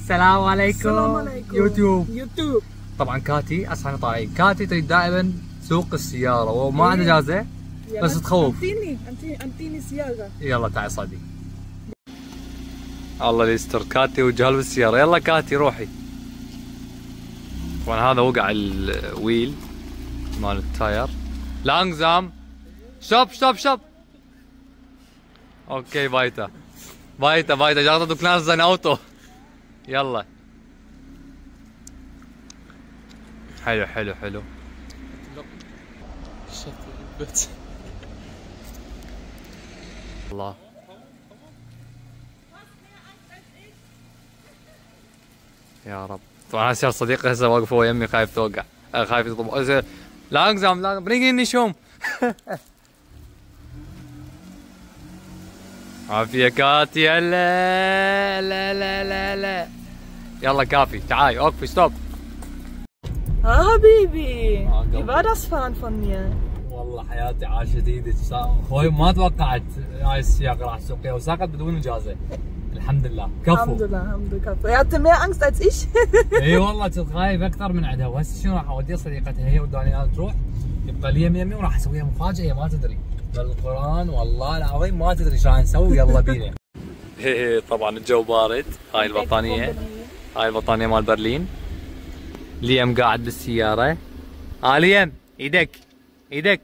السلام عليكم. السلام عليكم. يوتيوب. طبعا كاتي اصلا طالعين. كاتي تريد دائما سوق السياره وما عندها اجازه بس تخوف. انطيني سياره. يلا تعي صدي. الله اللي يستر. كاتي وجهال بالسياره. يلا كاتي روحي. طبعا هذا وقع الويل مال التاير. لا انقزام. شوب. اوكي بايتا جاردة كنازن اوتو. يلا حلو. الله يا رب. طبعا هسه صديقي هسه واقف هو يمي خايف توقع. خايف يطب. لا انقزام لا بريقيني شوم. عافية كاتي. لا يلا كافي تعاي اوقفي ستوب. حبيبي wie war das Fahren von mir؟ والله حياتي عاشت ايدك. اخوي ما توقعت هاي السياقة راح تسوقيها وساقت بدون اجازة. الحمد لله كفو. الحمد لله كفو. Er hatte mehr Angst als ich. اي والله كنت خايف اكثر من عندها. وهسه شنو راح اوديها صديقتها هي ودانيال تروح يبقى لي يمي وراح اسويها مفاجأة ما تدري. بالقران والله العظيم ما تدري شو راح نسوي. يلا بينا. طبعا الجو بارد. هاي البطانية مال برلين. ليام قاعد بالسيارة. ليام ايدك.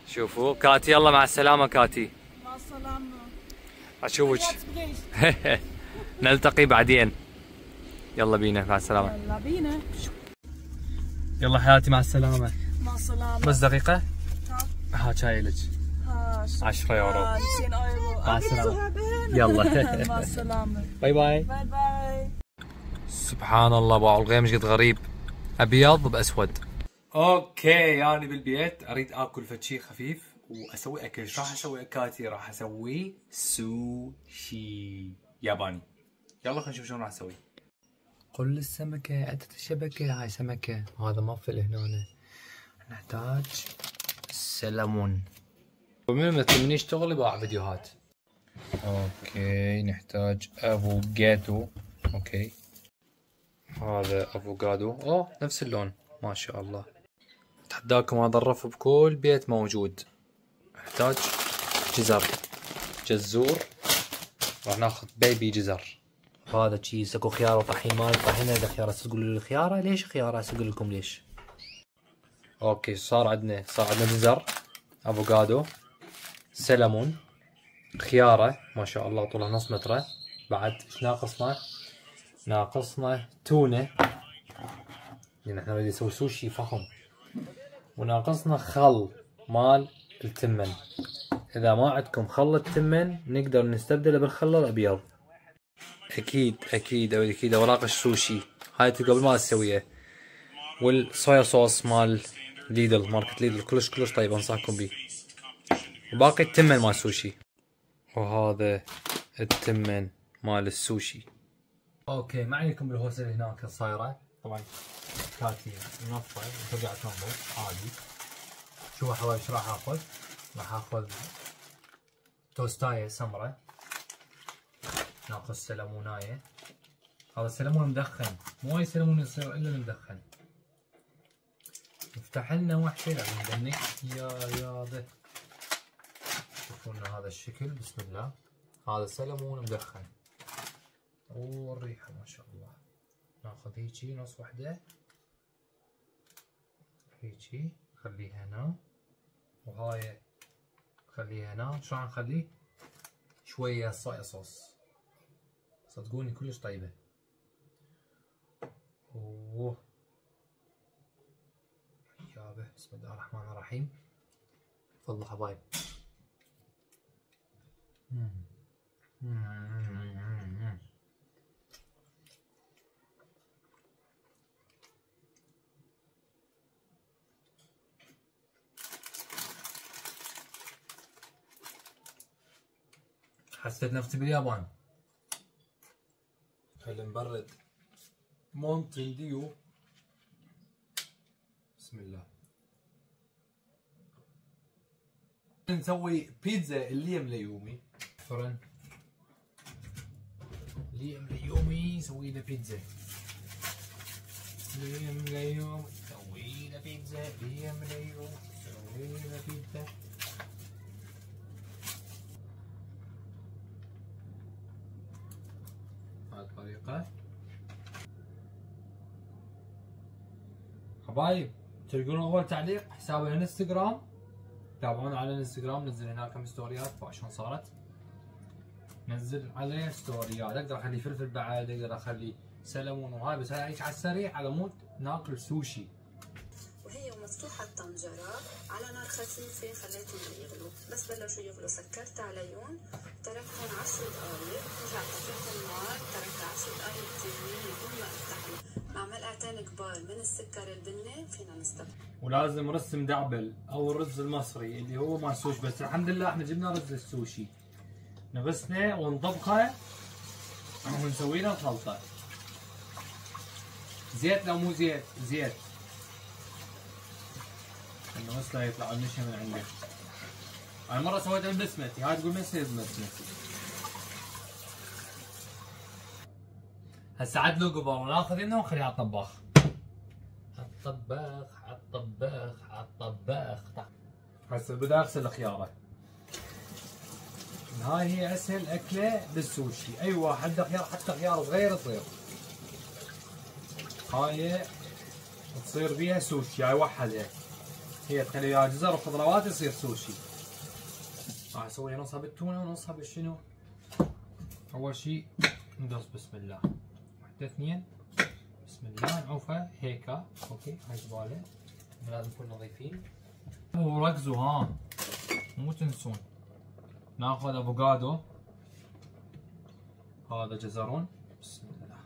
شوفوا كاتي. يلا مع السلامة كاتي. مع السلامة. اشوفك. نلتقي بعدين. يلا بينا مع السلامة. يلا بينا. يلا حياتي مع السلامة. مع السلامة. بس دقيقة. ها شاي لك. 10 يورو. 10 يورو. مع السلامة. يلا. مع السلامة. باي. سبحان الله ابو الغيم ايش قد غريب. ابيض باسود. اوكي يعني بالبيت اريد اكل فشي خفيف واسوي اكل. ايش راح اسوي كاتي؟ راح اسوي سوشي ياباني. يلا خلينا نشوف شلون راح اسوي. قل السمكة اتت الشبكة. هاي سمكة وهذا مفل هنا. نحتاج سلمون. ومن من يشتغل يباع فيديوهات. اوكي نحتاج افوكادو. اوكي هذا افوكادو. نفس اللون ما شاء الله. اتحداكم هذا الرف بكل بيت موجود. نحتاج جزور. راح ناخذ بيبي جزر. هذا تشيز. اكو خيار وطحين. مال طحين هذا خيار. هسه تقولوا لي الخياره ليش خياره؟ هسه اقول لكم ليش. اوكي صار عندنا جزر افوكادو سلمون خياره ما شاء الله طولها نص متره. بعد ايش ناقصنا تونه لان احنا نريد نسوي سوشي فخم. وناقصنا خل مال التمن. اذا ما عندكم خل التمن نقدر نستبدله بالخل الابيض. اكيد اوراق السوشي هاي قبل ما اسويها. والصويا صوص مال ليدل ماركت ليدل كلش طيب انصحكم بيه. وباقي التمن مال السوشي. وهذا التمن مال السوشي. اوكي ما عليكم بالهوسه اللي هناك صايره. طبعا كاتي منفض وترجع تنظف عادي. شوفوا حبايب ايش راح اخذ. راح اخذ توستايه سمره. ناخذ سلمونايه. هذا السلمون مدخن. مو اي سلمون يصير الا المدخن. نفتح لنا وحشه يعني ندنك يا ذا. شوفوا لنا هذا الشكل. بسم الله. هذا سلمون مدخن. والريحة ما شاء الله. ناخذ هيجي نص وحدة. هيجي نخليها هنا. وهاي نخليها هنا. شو راح نخليه؟ شوية صويا صوص. صدقوني كلش طيبة. اوه يابا. بسم الله الرحمن الرحيم. تفضلوا حبايب. حسيت نفسي باليابان. خلينا نبرد مونتن ديو. بسم الله. نسوي بيتزا الليم ليومي فرن ليم ليومي سوي له بيتزا. ليم ليوم سوي له بيتزا. ليم ليوم سوي له بيتزا. هاي الطريقة. حبايب تلقون اول تعليق حساب الانستغرام، تابعونا على الانستغرام، نزل هناك كم ستوريات شلون صارت. نزل عليه ستوريات، اقدر اخلي فلفل بعد، اقدر اخلي سلمون وهاي، بس هاي على السريع على مود ناكل سوشي. وهي ومفتوحة الطنجرة على نار خفيفة خليتهم يغلوا، بس بلشوا يغلوا سكرت عليهم تركتهم 10 دقايق، رجعت طفيت النار تركتها 10 دقايق تانيين لحد ما ارتاحوا، مع ملعقتين كبار من السكر البني فينا نستخدم. ولازم رز مدعبل او الرز المصري اللي هو مال السوشي، بس الحمد لله احنا جبنا رز السوشي نغسله ونطبخه ونسوي له خلطه. زيت لو مو زيت، زيت انه غسله يطلع النشا من عنده. انا مره سويتها بسمتي، هاي تقول ما يصير بسمتي. هسه عاد قبل وناخذ هنا ونخليه على الطباخ. عالطباخ عالطباخ عالطباخ. هسه بدي اغسل الخياره. هاي هي اسهل اكله بالسوشي، اي واحد عنده خيار حتى خيار صغير تصير. هاي تصير بيها سوشي، هاي وحدها. هي تخلي وياها جزر وخضروات يصير سوشي. راح اسوي نصها بالتونه ونصها بالشنو. اول شي ندرس بسم الله، واحدة اثنين بسم الله نعوفها هيكا. اوكي هاي زباله لازم نكون نظيفين. وركزوا ها مو تنسون. ناخذ افوكادو، هذا جزرون، بسم الله.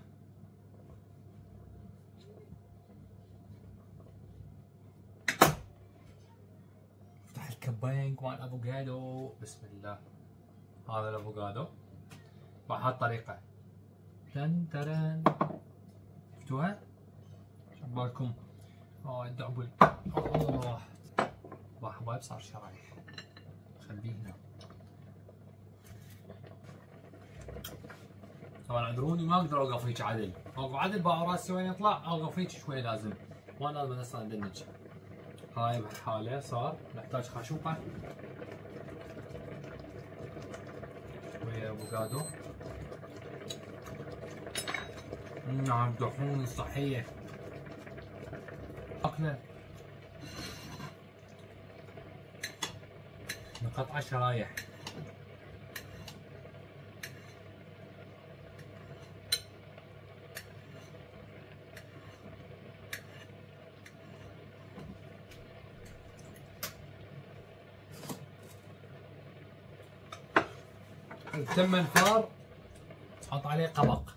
افتح الكبين مال الافوكادو، بسم الله. هذا الافوكادو بهالطريقة. تن ترن شفتوها؟ شبالكم الدعبل. الله حبايب صار شرايح، خليه هنا. طبعا اعذروني ما اقدر اوقف هيك عدل، اوقف عدل باع راسي وين يطلع، اوقف هيك شوي لازم، ما لازم اصلا ادنج. هاي بهالحالة صار نحتاج خاشوقة، شوية افوكادو. نعم دحون صحية أكلة نقطع شرايح. تم الفار تحط عليه قبق.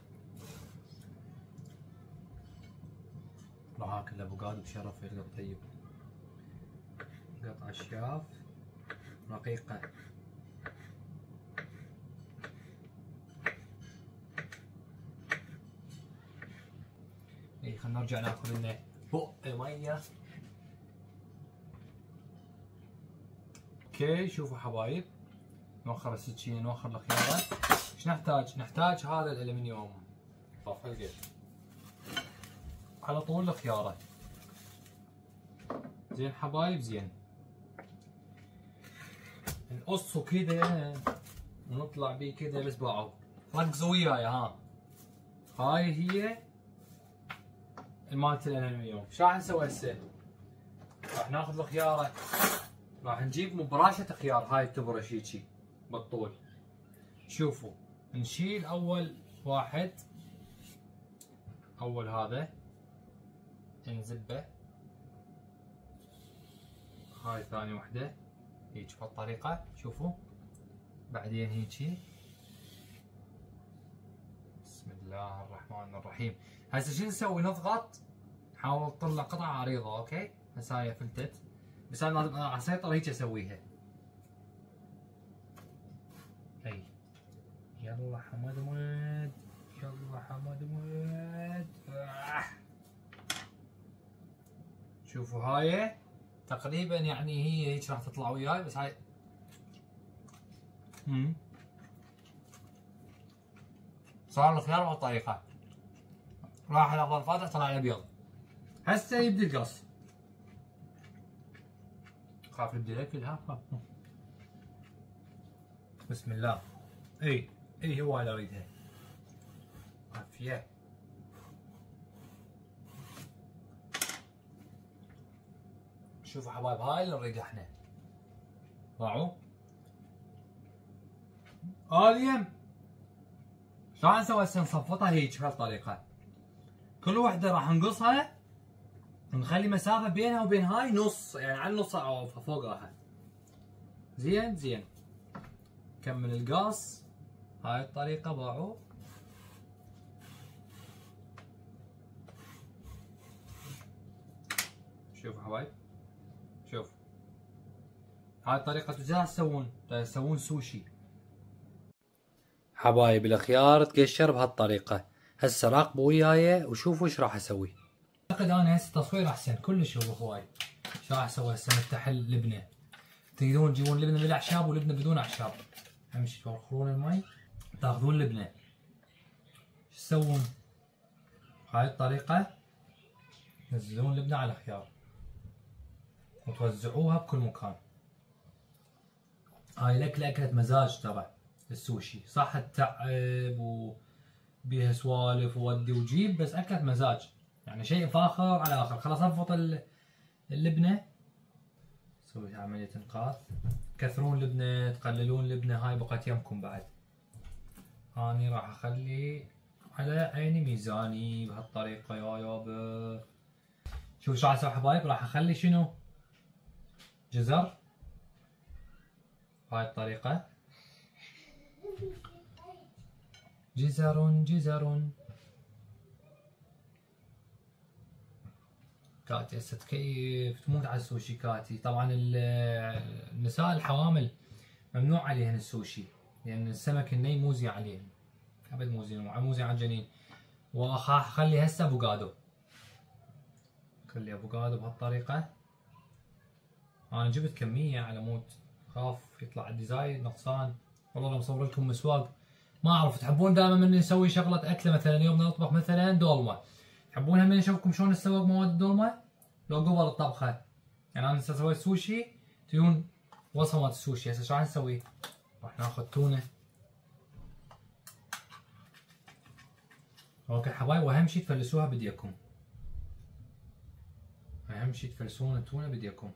راح اكل الافوكادو بشرف يرقى طيب. قطع شياف رقيقة. اي خلينا نرجع ناخذ لنا بق مية. اوكي شوفوا حبايب، نوخر السكينة نوخر الخيارة. ايش نحتاج؟ نحتاج هذا الالمنيوم على طول الخيارة. زين حبايب زين. نقصه كذا ونطلع بيه كذا بس باعوا. ركزوا وياي ها. هاي هي مالت الالمنيوم. شو راح نسوي هسه؟ راح ناخذ الخيارة، راح نجيب مبراشة خيار، هاي تبرش هيجي بالطول. شوفوا نشيل اول واحد، اول هذا نزبه، هاي ثاني وحده هيك بهالطريقة. شوفوا بعدين هيجي بسم الله الرحمن الرحيم. هسه شو نسوي؟ نضغط نحاول نطلع قطعة عريضة. اوكي هسه هاي فلتت، بس انا راح اسيطر هيك اسويها. اي يلا حمد مود، يلا حمد مود. شوفوا هاي تقريبا يعني هي هيك راح تطلع وياي، بس هاي صار الخيار بهالطريقة. راح الأفضل الفاتح طلع الأبيض. هسه يبدي القص. خاف يبدي الأكل ها. بسم الله. اي هو اللي اريدها. عافية. شوفوا حبايب هاي اللي نريدها احنا. ضاعوا. اليم. شو راح نسوي هسه؟ نصفطها هيك بهالطريقة. كل وحدة راح نقصها ونخلي مسافة بينها وبين هاي نص، يعني على النص او فوقها. زين. كمل القاص. هاي الطريقة باعوا. شوفوا حبايب، شوف هاي الطريقة تسوون سوشي. حبايب الخيار تقشر بهالطريقة. هسه راقبوا وياي وشوفوا ايش راح اسوي. اعتقد انا هسه تصوير احسن كلش. شوفوا اخوي ايش راح اسوي هسه. نفتح اللبنة. تقدرون تجيبون لبنة بالاعشاب ولبنة بدون اعشاب. امشي توخرون المي تاخذون لبنة. ايش تسوون؟ هاي الطريقة تنزلون لبنة على الخيار وتوزعوها بكل مكان. هاي الأكلة أكلة مزاج ترى السوشي. صح تتعب وبيها سوالف وودي وجيب، بس أكلة مزاج يعني شيء فاخر على آخر. خلاص أضبط اللبنة. سوي عملية إنقاذ. كثرون لبنة تقللون لبنة. هاي بقت يمكم بعد. أني راح أخلي على عيني ميزاني بهالطريقة يا يابا. شوف شو راح اسوي حبايب. راح اخلي شنو؟ جزر. بهاي الطريقة. جزر. كاتي هسه تكيف تموت على السوشي كاتي. طبعا النساء الحوامل ممنوع عليهن السوشي، لان السمك الني موزي عليهن. ابد موزي على الجنين. وراح اخلي هسه افوكادو. خلي افوكادو بهالطريقة. انا جبت كمية على مود خاف يطلع عندي زايد نقصان. والله لو مصور لكم مسواق ما اعرف. تحبون دائما من نسوي شغلة اكلة مثلا اليوم نطبخ مثلا دولمة، تحبون هم نشوفكم شلون نسوق مواد الدولمة لو قبل الطبخة؟ يعني انا هسه سويت سوشي تجون وصفة مالت السوشي. هسه شو راح نسوي؟ راح ناخذ تونة. اوكي حبايب، واهم شي تفلسوها بديكم. اهم شي تفلسون التونة بديكم.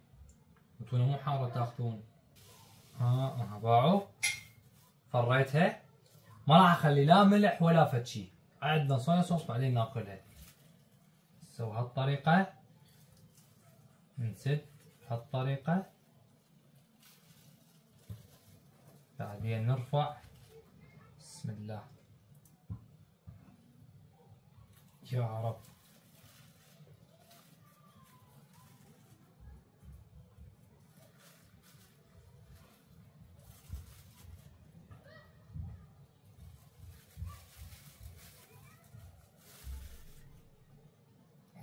التونة مو حارة تاخذون. باعوا. فريتها. ما راح اخلي لا ملح ولا فد شي. عندنا صويا صوص بعدين ناكلها. نسوي هالطريقة. نسد بهالطريقة. بعدين نرفع. بسم الله يا رب.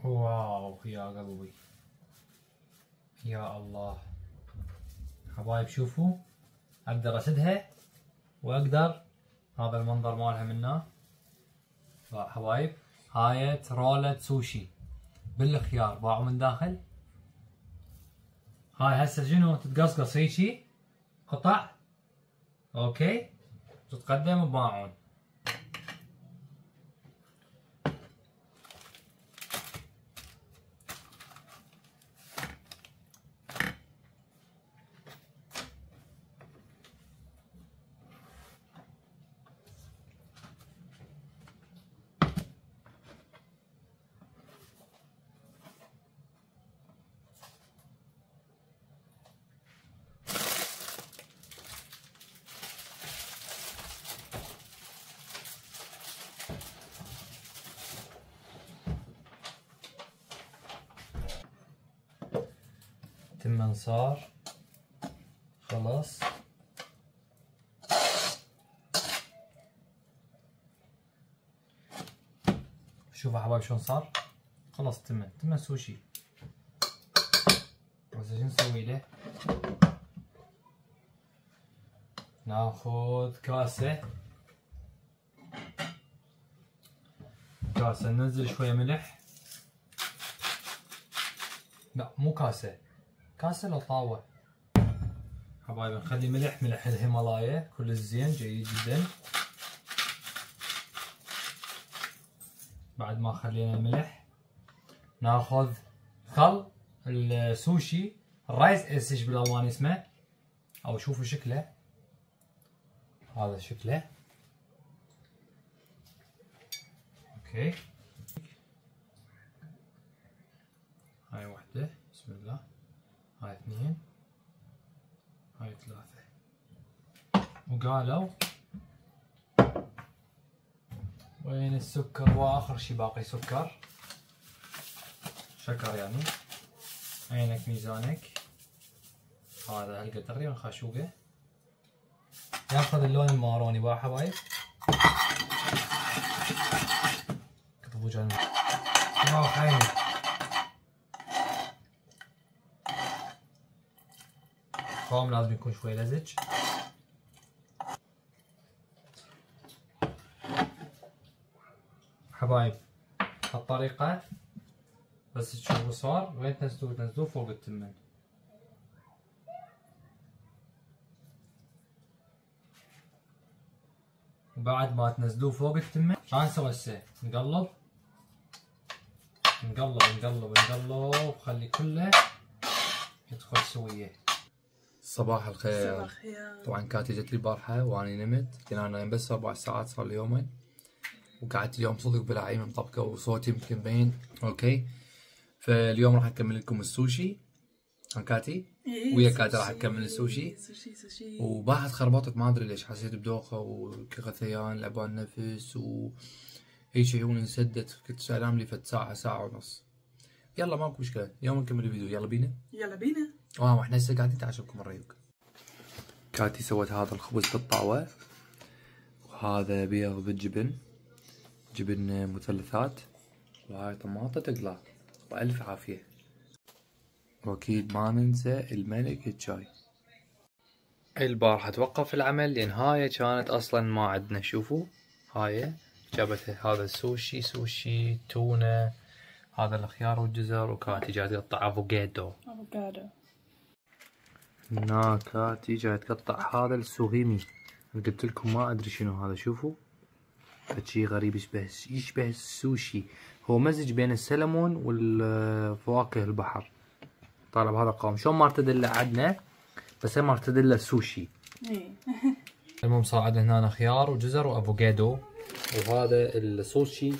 واو يا قلبي يا الله. حبايب شوفوا اقدر اسدها واقدر هذا المنظر مالها منه. حبايب هاي رولة سوشي بالخيار باعوا من داخل. هاي هسه شنو تتقصقص هيجي قطع. اوكي تتقدم بماعون. تمن صار خلاص. شوفوا حبايب شلون صار. خلاص تمن سوشي. بس شو نسوي له؟ ناخذ كاسة كاسة ننزل شوية ملح. لا مو كاسة، كاسة لو طاوة حبايبي. نخلي ملح الهيمالايا كل الزين جيد جدا. بعد ما خلينا الملح ناخذ خل السوشي الرايس ايش بالالوان اسمه، او شوفوا شكله، هذا شكله. اوكي هاي واحدة، بسم الله، هاي اثنين، هاي ثلاثة. وقالوا وين السكر؟ واخر شي باقي سكر، شكر يعني. عينك ميزانك. هذا هالقد تقريبا خاشوقه. ياخذ اللون الماروني بقى حبايب. كتبوا جنب. عيني. القوام لازم يكون شوي لزج. حبايب هالطريقة بس تشوفوا صار، وين تنزلوه فوق التمن. وبعد ما تنزلوه فوق التمن شو نسوي هسه؟ نقلب نقلب نقلب نقلب وخلي كله يدخل سويه. صباح الخير. صباح الخير. طبعا كاتي جت لي البارحة واني نمت، كنا نايم بس 4 ساعات صار لي يومين، وقعدت اليوم صدق بلاعيم مطبقة وصوتي يمكن باين. اوكي، فاليوم راح اكمل لكم السوشي. كاتي ويا كاتي راح اكمل السوشي. سوشي وبعد خربطت ما ادري ليش، حسيت بدوخة وكغثيان لعبان نفس وهيك عيوني انسدت. كنت انام لي فد ساعة ساعة ونص. يلا ماكو مشكلة، اليوم نكمل الفيديو. يلا بينا. يلا بينا. واحنا هسه قاعدين تعشبكم الريوق. كاتي سوت هذا الخبز بالطاوة، وهذا بيض بالجبن، جبن مثلثات، وهاي طماطة تقلى. وألف عافية. وأكيد ما ننسى الملك الشاي. البارحة توقف العمل لأن هاي كانت أصلا ما عندنا. شوفوا هاي جابت هذا السوشي، سوشي تونة، هذا الخيار والجزر، وكاتي جاي تقطع افوكادو. هنا كاتي جاي تقطع هذا السوهيمي. قلت لكم ما ادري شنو هذا. شوفوا شيء غريب يشبه السوشي، هو مزج بين السلمون والفواكه البحر. طالع بهذا القوام شلون مارتديلا عندنا، بس هي مارتديلا السوشي. المهم صار عندنا هنا خيار وجزر وافوكادو، وهذا السوشي،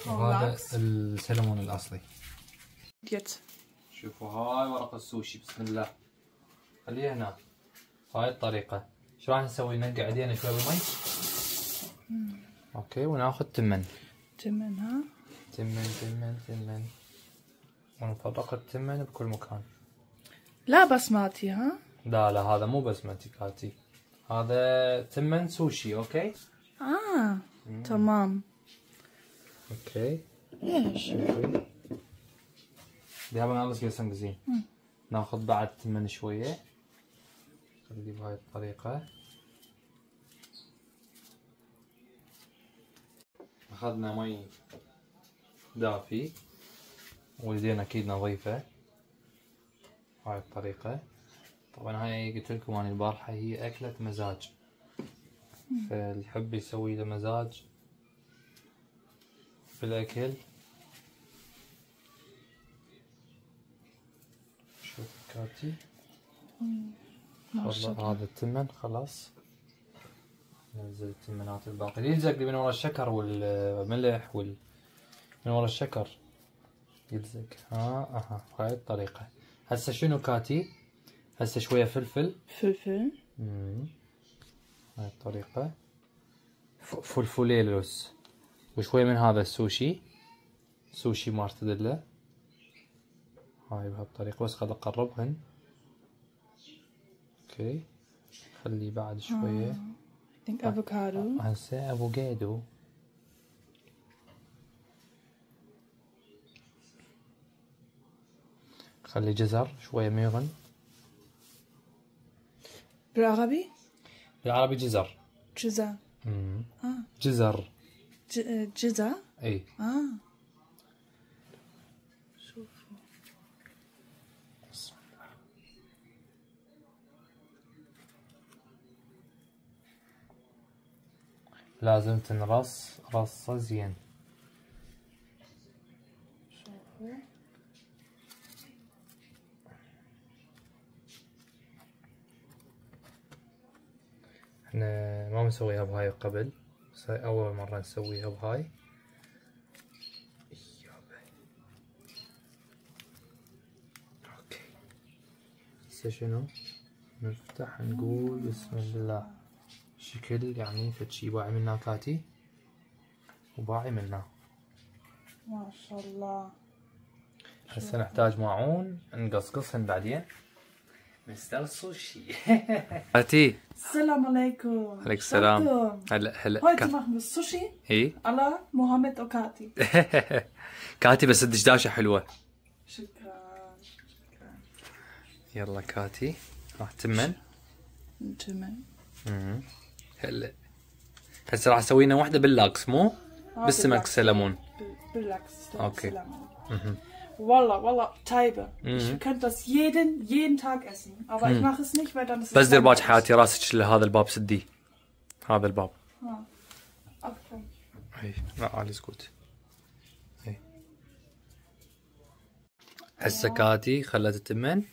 وهذا السلمون الاصلي. شوفوا هاي ورق السوشي، بسم الله. خليها هنا. هاي الطريقة. شو راح نسوي؟ ننقع ايدينا شوي بالمي. اوكي، وناخذ تمن. تمن ها؟ تمن ونفرق التمن بكل مكان. لا بسماتي ها؟ لا هذا مو بسمتي كاتي، هذا تمن سوشي. اوكي. تمام. اوكي. ليش؟ دابا نخلص قسم زين. ناخذ بعد تمن شوية. خلي بهاي الطريقة. اخذنا مي دافي، واليدين اكيد نظيفة. هاي الطريقة. طبعا هاي قلت لكم اني البارحة هي اكلة مزاج، فاللي يحب يسوي له مزاج بالاكل. شوف كاتي. هذا التمن خلاص. ننزل التمنات الباقي يلزق لي من ورا الشكر والملح من ورا الشكر يلزق. هاي الطريقة. هسه شنو كاتي؟ هسه شوية فلفل. هاي الطريقة. فلفليلوس، وشوية من هذا السوشي، سوشي مارتديلا. هاي بهالطريقة، بس خل اقربهن. اوكي، خلي بعد شوية. افوكادو. هسه افوكادو. خلي جزر شوية ميغن. بالعربي؟ بالعربي جزر. جزر. جزر. جزر؟ اي شوفوا. بسم الله. لازم تنرص رصة زين. شوفوا. احنا ما مسويها بهاي قبل، بس هاي اول مرة نسويها بهاي. اوكي هسه شنو نفتح نقول بسم الله. شكل يعني فد شي باعي منها كاتي وباعي منها. ما شاء الله. هسه نحتاج ماعون نقصقصهن بعدين مستر سوشي. كاتي السلام عليكم. عليك السلام. شفتم؟ هلا Heute machen wir Sushi اي على محمد وكاتي. كاتي بس الدشداشة حلوة. شكرا. شكرا. يلا كاتي راح تمن. تمام. هلا هسه راح اسوي لنا وحده باللاكس مو بالسمك سلمون. بالعكس. اوكي. Wallah, Taibe. Ich könnte das jeden Tag essen. Aber ich mache es nicht, weil dann ist es بس دير باج langweilig. حياتي راسك لهذا الباب سدي. هذا الباب. Okay. اي لا علي سكوت. اي هسه كاتي خلت تمن.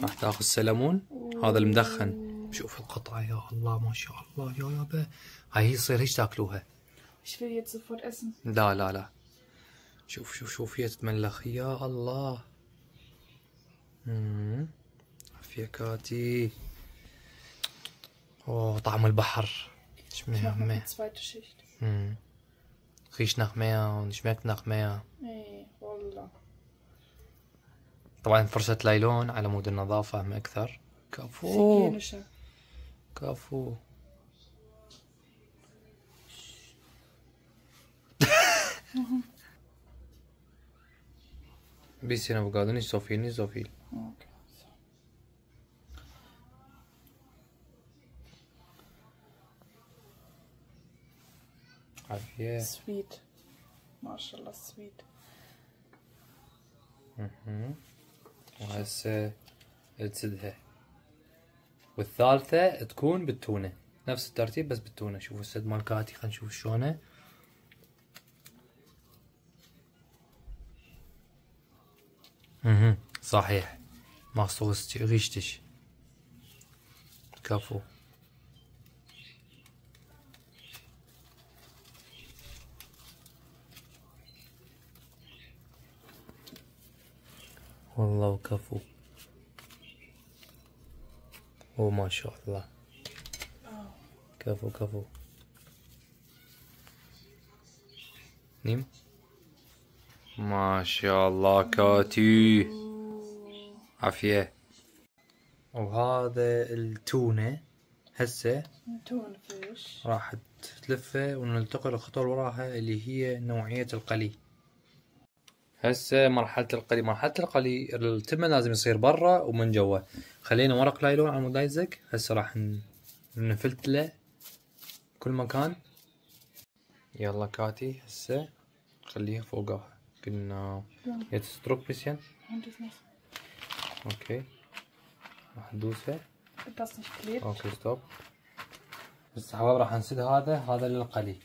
راح تاخذ سلمون هذا المدخن. شوف القطعه يا الله ما شاء الله يا يابا. هاي يصير هيك تاكلوها. Ich will jetzt sofort essen. لا لا لا شوف هي تتملخ يا الله. عافية كاتي. اوه طعم البحر. Ich mache noch die zweite Schicht. ريش nach mehr und schmeckt nach mehr. Nee, والله. طبعا فرشة لايلون على مود النظافة هم أكثر. كفو Hygienischer. كفو. bisschen aber gerade nicht so viel, nicht so viel. Okay. عافية. Sweet. MashaAllah sweet. وهسه تسدها. والثالثة تكون بالتونة نفس الترتيب بس بالتونة. شوفوا السد مال كاتي خلينا نشوف شلونه. صحيح مخصوص غيشتش. كفو. والله وكفو. ما شاء الله. كفو نيم. ما شاء الله كاتي. عافية. وهذا التونة هسه Thunfisch. راح تلفه وننتقل للخطوة اللي وراها اللي هي نوعية القلي. هسه مرحلة القلي التمن لازم يصير برا ومن جوا. خلينا ورق لايلون على مود لا يلزق. هسه راح نفلتله كل مكان. يلا كاتي هسه خليها فوقها قلنا يتسترك bisschen. اوكي راح ندوسه. Das nicht klebt. اوكي ستوب. بس حبايب راح نسد هذا للقلي.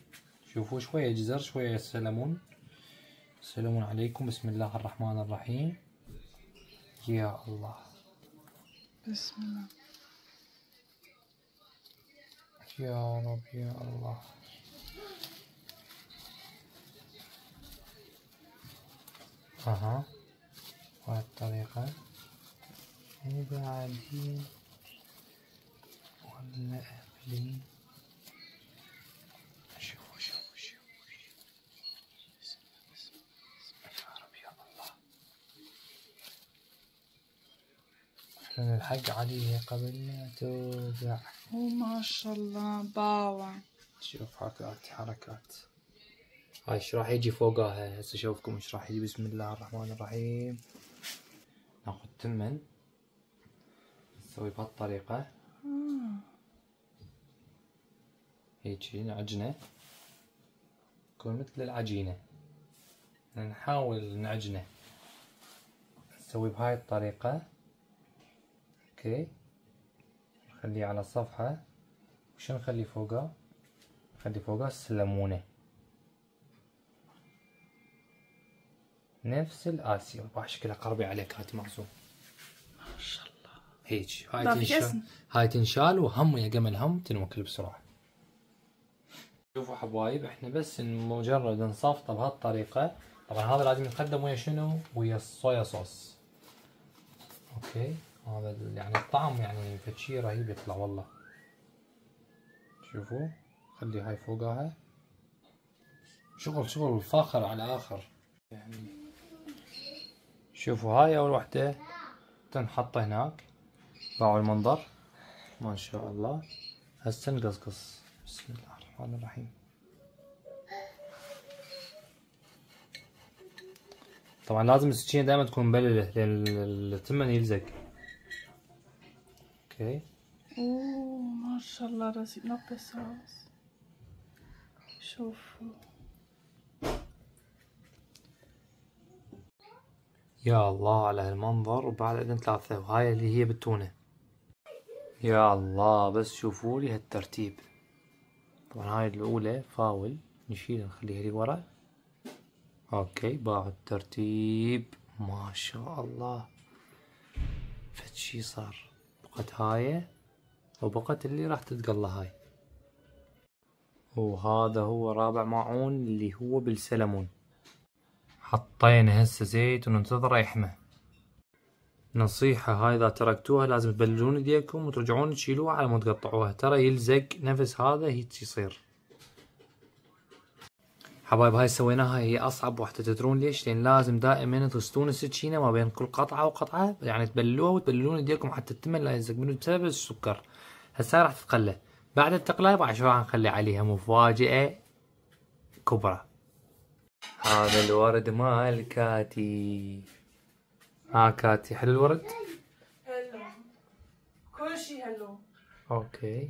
شوفوا شوية جزر شوية سلمون. السلام عليكم. بسم الله الرحمن الرحيم. يا الله. بسم الله. يا رب يا الله. اها وهالطريقة وبعدين ولا قبلين. شوفوا احنا نلحق عليها قبل ما توقع. ما شاء الله باوع. شوف حركات. هاي ايش راح يجي فوقها. هسه اشوفكم ايش راح يجي. بسم الله الرحمن الرحيم. ناخذ تمن نسوي بهالطريقة. هيجي نعجنه تكون مثل العجينة. نحاول نعجنه، نسوي بهاي الطريقة. اوكي، نخليه على الصفحة. وشو نخلي فوقه؟ نخلي فوقه السلمونة نفس الآسيا. راح شكلها قربي عليك هاتي معصوم. ما شاء الله. هيج هاي تنشال وهم يا جمل هم تنوكل بسرعة. شوفوا حبايب، احنا بس مجرد نصفطه بهالطريقة. طبعا هذا لازم يقدم ويا شنو؟ ويا الصويا صوص. اوكي، هذا يعني الطعم يعني فد شي رهيب يطلع والله. شوفوا، خلي هاي فوقها. شغل فاخر على اخر يعني. شوفوا هاي اول وحدة تنحط هناك. باعوا المنظر ما شاء الله. هسه نقصقص. بسم الله الرحمن الرحيم. طبعا لازم السكينة دائما تكون مبللة لان التمن يلزق. اوكي. اوه ما شاء الله، das sieht noch besser aus. شوفوا. يا الله على هالمنظر. وبعد عندنا ثلاثة وهاي اللي هي بالتونة. يا الله بس شوفوا لي هالترتيب. طبعا هاي الأولى فاول نشيلها نخليها لي ورا. اوكي، باعوا الترتيب ما شاء الله. فد شي صار. بقت هاي وبقت اللي راح تتقلى هاي. وهذا هو رابع ماعون اللي هو بالسلمون. حطينا هسه زيت وننتظره يحمى. نصيحة هاي اذا تركتوها لازم تبللون ايديكم وترجعون تشيلوها على ما تقطعوها، ترى يلزق نفس هذا هيك يصير. حبايب هاي سويناها هي اصعب وحدة. تدرون ليش؟ لان لازم دائما تغسلون السكينة ما بين كل قطعة وقطعة، يعني تبللوها وتبللون ايديكم حتى التمن لا يلزق منه بسبب السكر. هسه راح تتقلى. بعد التقلية بعد شوي راح نخلي عليها مفاجأة كبرى. هذا الورد مال كاتي. ها كاتي، حلو الورد؟ حلو، كل شيء حلو. اوكي.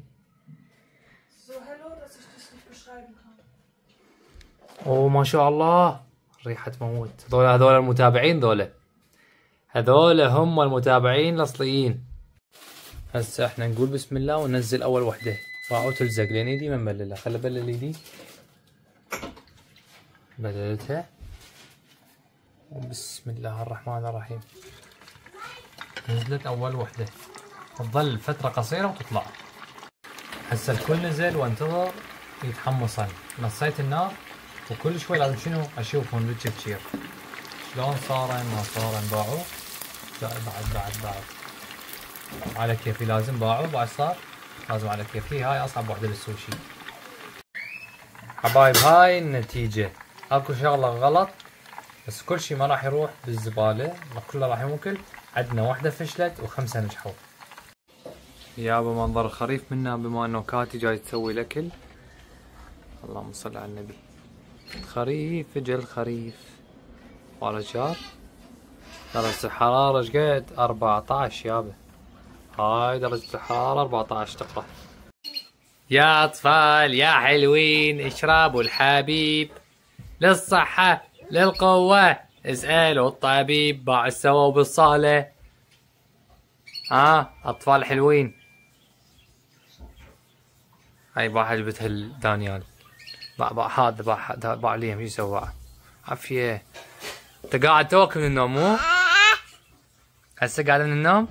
So hello, dass ich das nicht beschreiben kann. اوه ما شاء الله، ريحة موت. هذول المتابعين، هذول هم المتابعين الاصليين. هسه احنا نقول بسم الله وننزل اول وحدة. باعوا تلزق لين ايدي ما مبللها. خل ابلل ايدي. بللتها. وبسم الله الرحمن الرحيم. نزلت اول وحدة. تظل فترة قصيرة وتطلع. هسه الكل نزل وانتظر يتحمصن. نصيت النار وكل شوي لازم شنو اشوفهم بالتفجير شلون صارن ما صارن. باعوا بعد على كيفي. لازم باعوا بعد صار لازم على كيفي. هاي اصعب وحدة بالسوشي حبايب. هاي النتيجة. اكو شغلة غلط بس كل شي ما راح يروح بالزبالة، كله راح ينوكل. عندنا وحدة فشلت و5 نجحوا. يابا منظر خريف منا بما انه كاتي جاي تسوي الاكل. اللهم صل على النبي. خريف اجا الخريف. ورجال درجة الحرارة شقد؟ 14 يابا. هاي درجة الحرارة 14 تقرأ. يا اطفال يا حلوين اشربوا الحبيب للصحة للقوة اسألوا الطبيب. باع السوا بالصالة. اطفال حلوين. هاي باع جبتها دانيال. باع ليهم شو يسوى؟ عافية. انت قاعد توك من النوم مو؟ هسه قاعد من النوم؟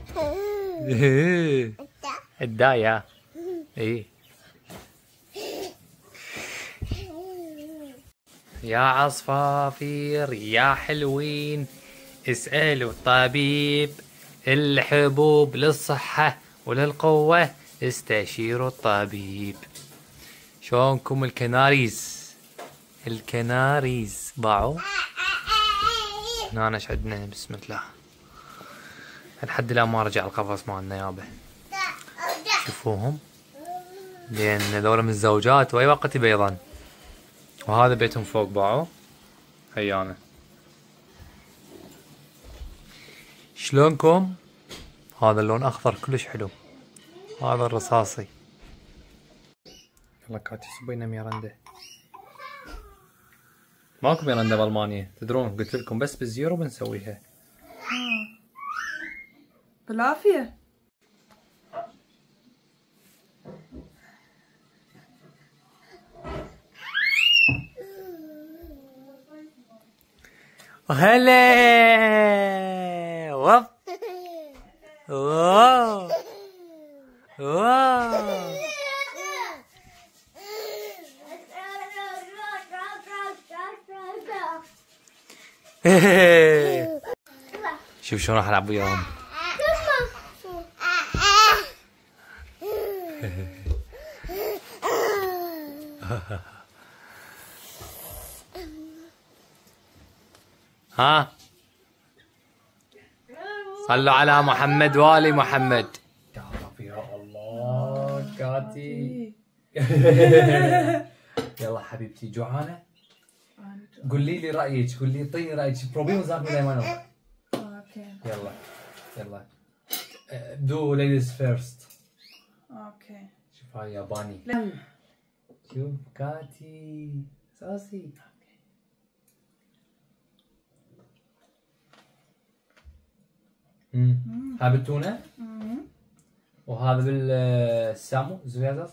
الداية. اي يا عصفافير يا حلوين اسألوا الطبيب. الحبوب للصحة وللقوة استشيروا الطبيب. شلونكم الكناريز؟ الكناريز باعوا. هنا ايش عندنا؟ بسم الله. لحد الان ما رجع القفص مالنا يابا. شوفوهم لان هذول متزوجات واي وقت يبيضن. وهذا بيتهم فوق باعوا. هيانا شلونكم؟ هذا اللون اخضر كلش حلو. هذا الرصاصي. يلا كاتي صبينا ميرندا. ماكو ميرندا بالمانيا، تدرون قلت لكم بس بالزيرو بنسويها. بالعافية. هلا وف واو واو. شوف شلون راح العب وياهم. ها صلوا على محمد والي محمد. يا رب يا الله كاتي. يلا حبيبتي جوعانه؟ قولي لي رايك، قولي اعطيني رايك، بروبي وزاك من ايمانه. اوكي يلا يلا دو ليديز فيرست. اوكي. شوف هاي ياباني. شوف كاتي ساسي. هذا بالتونه وهذا بالسامو زويازاس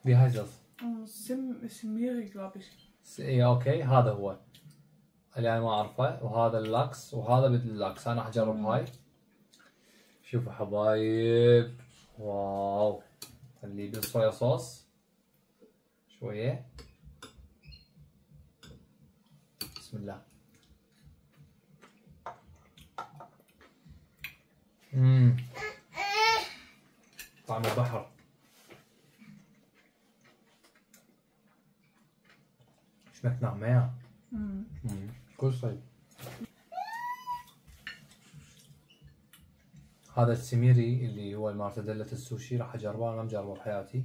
بهايزاس. سميري glaube ich. اي اوكي هذا هو اللي انا ما اعرفه، وهذا اللاكس وهذا باللاكس. انا راح اجرب هاي. شوفوا حبايب واو. خليه بالصويا صوص شويه. بسم الله. طعم البحر. شمك نعمة. كل شيء. هذا السميري اللي هو المارتديلا السوشي راح اجربه، انا ما مجربه بحياتي.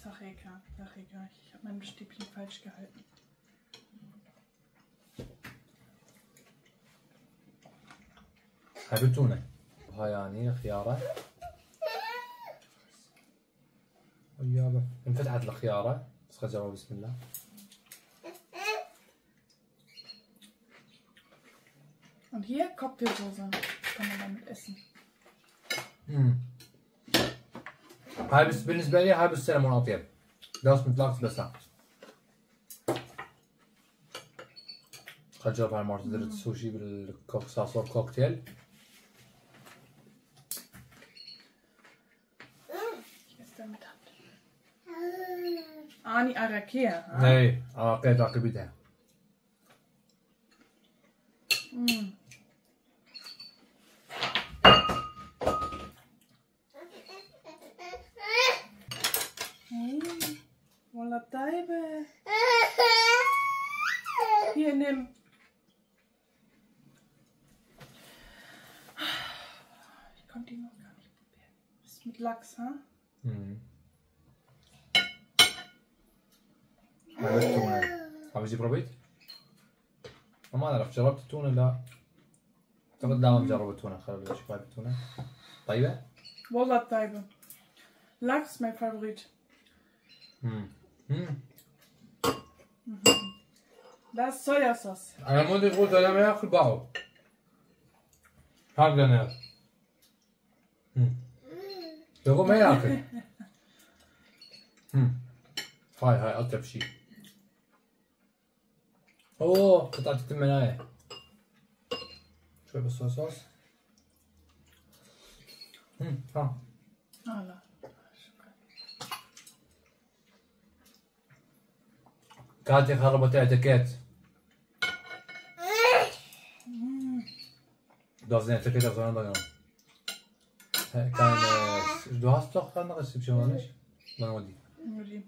Sag egal. Ich habe mein Stäbchen falsch gehalten. هاي بالتونة وهاي يعني خيارة. ويابا انفتحت الخيارة بس خلينا نجرب. بسم الله. Und hier Cocktailsoße. Kann man damit essen. هاي بس بالنسبة لي هاي بالسلمون أطيب. دوس متلاقص بس. خل نجرب هاي المارتديلا السوشي بالكوك صوص كوكتيل. Ani Arakia. اي اراكيه تاكل بيدها. والله طيبة. Hier nimm. Ich konnte die noch gar nicht probieren. Das ist mit Lachs, ha? هاي بالتونة. حبيبتي بروبيت؟ ما اعرف جربت التونة لا. اعتقد لا ما مجرب التونة. خلينا نشوف هاي بالتونة. طيبة؟ والله طيبة. Lachs ist mein Favorit. Das ist Sojasauce. انا مو قلت انا ما ياكل باعه. هكذا ناس. يقول ما ياكل. هاي اطيب شيء. اوه قطعة التمناية. شوي بالصويا صوص. ها. لا. كاتي خربت اعتكيت. دوزني اعتكيت افضل ضيون. كان du hast doch eine Rezeption oder nicht? Nur die. Nur die.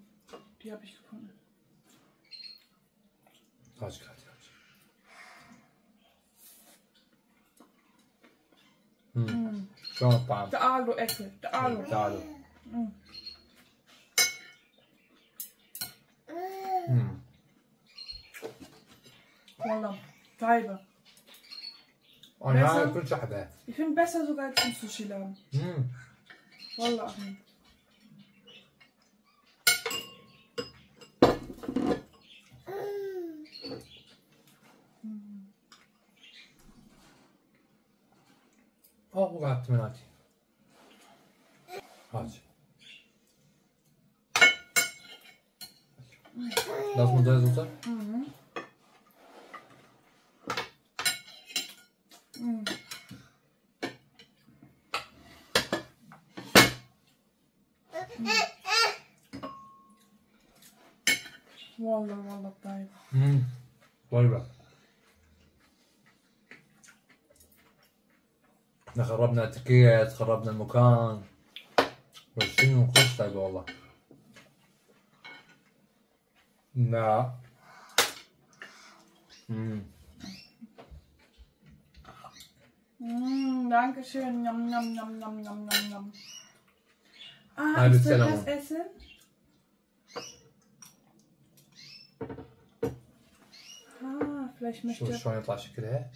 Die habe ich gefunden. Raus gerade. شلون الطعم؟ تعالوا اكل تعالوا. تعالوا. والله طيبة. انا كل شحبه. Ich finde besser sogar als im Sushi-Laden. Wallah. وقعدت مناتي. هاج. لازم ده يزوصل؟ والله طيب. طيبة. احنا خربنا التكيات، خربنا المكان. بس شنو خوش طيبة والله. لا. Danke schön. Yum, yum, yum, yum, yum, yum, yum. Ich will das essen. Vielleicht möchte ich. شلون يطلع شكلها؟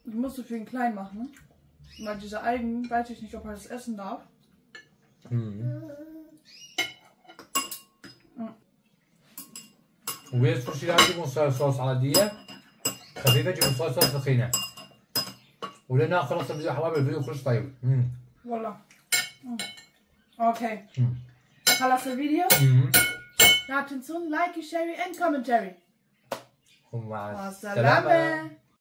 Ich musst du für ihn klein machen, weil diese Algen, weiß ich nicht, ob er das essen darf. ويدخل شي لازم يكون صوص عادية خفيفة، جيبوا صوص ثخينة. ولنا خلص حبايبي الفيديو كلش طيب. والله. اوكي. خلص الفيديو. لا تنسون لايك، شير and commentary. ومع السلامة.